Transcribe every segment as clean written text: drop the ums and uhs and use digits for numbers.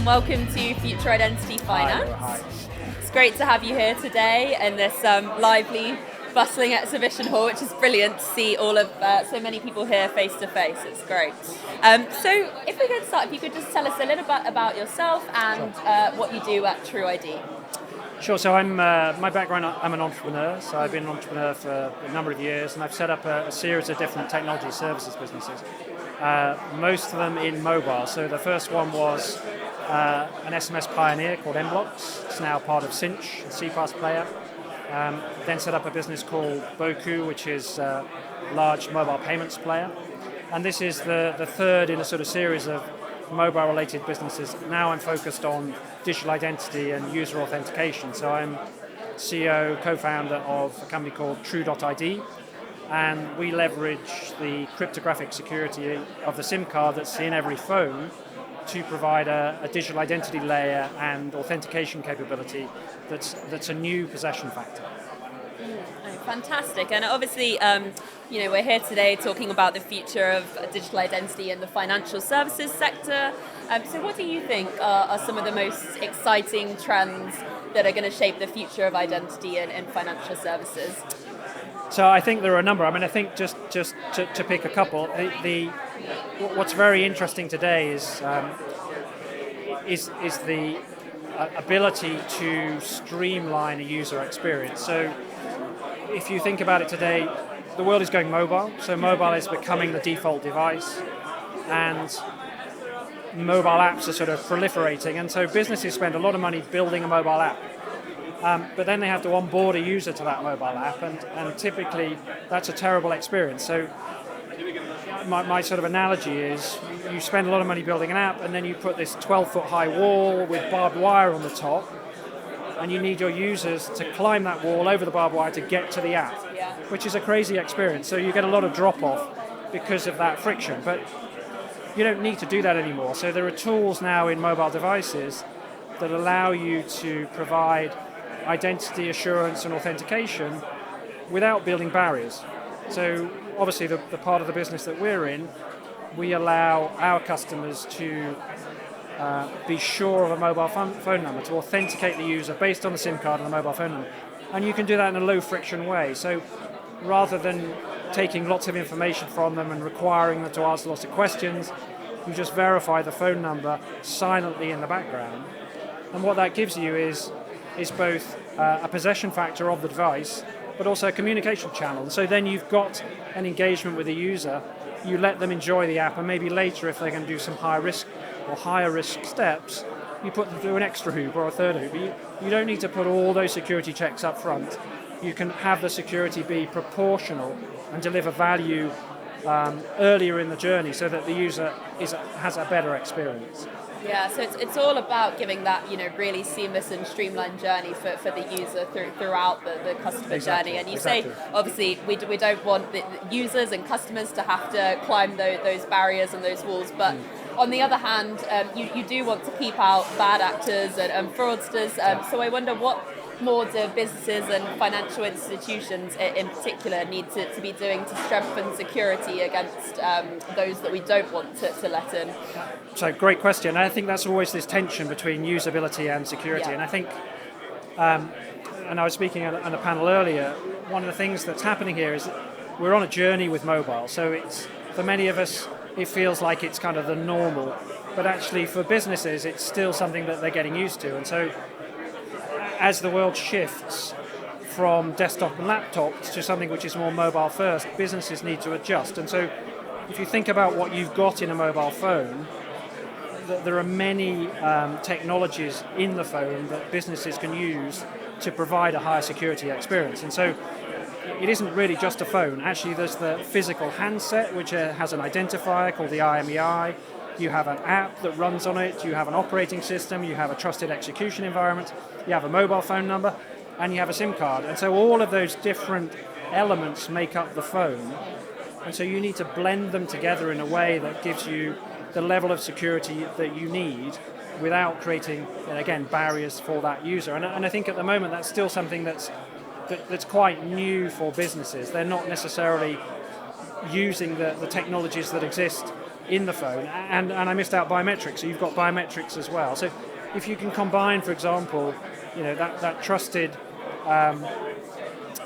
and welcome to Future Identity Finance. Hi. It's great to have you here today in this lively, bustling exhibition hall, which is brilliant to see all of so many people here face to face. It's great. So if we could start, if you could just tell us a little bit about yourself and what you do at tru.ID. Sure. So I'm my background. I'm an entrepreneur. So I've been an entrepreneur for a number of years, and I've set up a series of different technology services businesses. Most of them in mobile. So the first one was an SMS pioneer called Mblocks. It's now part of Cinch, a CPaaS player. Then set up a business called Boku, which is a large mobile payments player. And this is the third in a sort of series of mobile-related businesses. Now I'm focused on digital identity and user authentication. So I'm CEO, co-founder of a company called tru.ID, and we leverage the cryptographic security of the SIM card that's in every phone to provide a digital identity layer and authentication capability that's a new possession factor. Fantastic, and obviously, we're here today talking about the future of digital identity in the financial services sector. So what do you think are some of the most exciting trends that are going to shape the future of identity in financial services? So I think there are a number. I think just to pick a couple, what's very interesting today is the ability to streamline a user experience. So if you think about it today, the world is going mobile. So mobile is becoming the default device, and mobile apps are sort of proliferating. And so businesses spend a lot of money building a mobile app. But then they have to onboard a user to that mobile app, and typically that's a terrible experience. So my sort of analogy is you spend a lot of money building an app, and then you put this 12-foot high wall with barbed wire on the top, and you need your users to climb that wall over the barbed wire to get to the app, which is a crazy experience. So you get a lot of drop-off because of that friction. But you don't need to do that anymore. So there are tools now in mobile devices that allow you to provide identity assurance and authentication without building barriers. So obviously the part of the business that we're in, we allow our customers to be sure of a mobile phone number, to authenticate the user based on the SIM card and the mobile phone number. And you can do that in a low friction way. So rather than taking lots of information from them and requiring them to answer lots of questions, you just verify the phone number silently in the background. And what that gives you is both a possession factor of the device, but also a communication channel. So then you've got an engagement with the user, you let them enjoy the app, and maybe later if they're going to do some higher risk steps, you put them through an extra hoop or a third hoop. You don't need to put all those security checks up front. You can have the security be proportional and deliver value earlier in the journey so that the user has a better experience. Yeah, so it's all about giving that really seamless and streamlined journey for the user throughout the customer journey. And you say obviously we don't want the users and customers to have to climb those barriers and those walls, but on the other hand, you do want to keep out bad actors and fraudsters. So I wonder what more do businesses and financial institutions in particular need to be doing to strengthen security against those that we don't want to let in? So great question. I think that's always this tension between usability and security. And I think, and I was speaking on a panel earlier, one of the things that's happening here is we're on a journey with mobile. So it's, for many of us, it feels like it's kind of the normal, but actually for businesses, it's still something that they're getting used to. And so as the world shifts from desktop and laptops to something which is more mobile first, businesses need to adjust. And so if you think about what you've got in a mobile phone, there are many technologies in the phone that businesses can use to provide a higher security experience. And so it isn't really just a phone. Actually, there's the physical handset, which has an identifier called the IMEI. You have an app that runs on it, you have an operating system, you have a trusted execution environment, you have a mobile phone number, and you have a SIM card. And so all of those different elements make up the phone. And so you need to blend them together in a way that gives you the level of security that you need without creating, again, barriers for that user. And I think at the moment that's still something that's quite new for businesses. They're not necessarily using the technologies that exist in the phone, and I missed out biometrics, so you've got biometrics as well. So if you can combine, for example, that trusted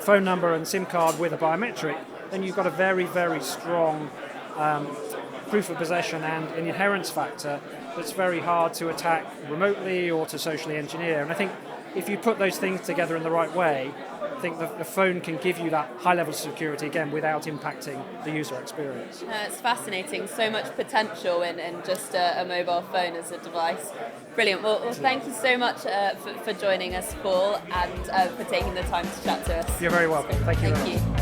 phone number and SIM card with a biometric, then you've got a very, very strong proof of possession and an inherence factor that's very hard to attack remotely or to socially engineer. And I think if you put those things together in the right way, I think the phone can give you that high level of security again without impacting the user experience. It's fascinating. So much potential in just a mobile phone as a device. Brilliant. Well, thank you so much for joining us, Paul, and for taking the time to chat to us. You're very welcome. Thank you very much.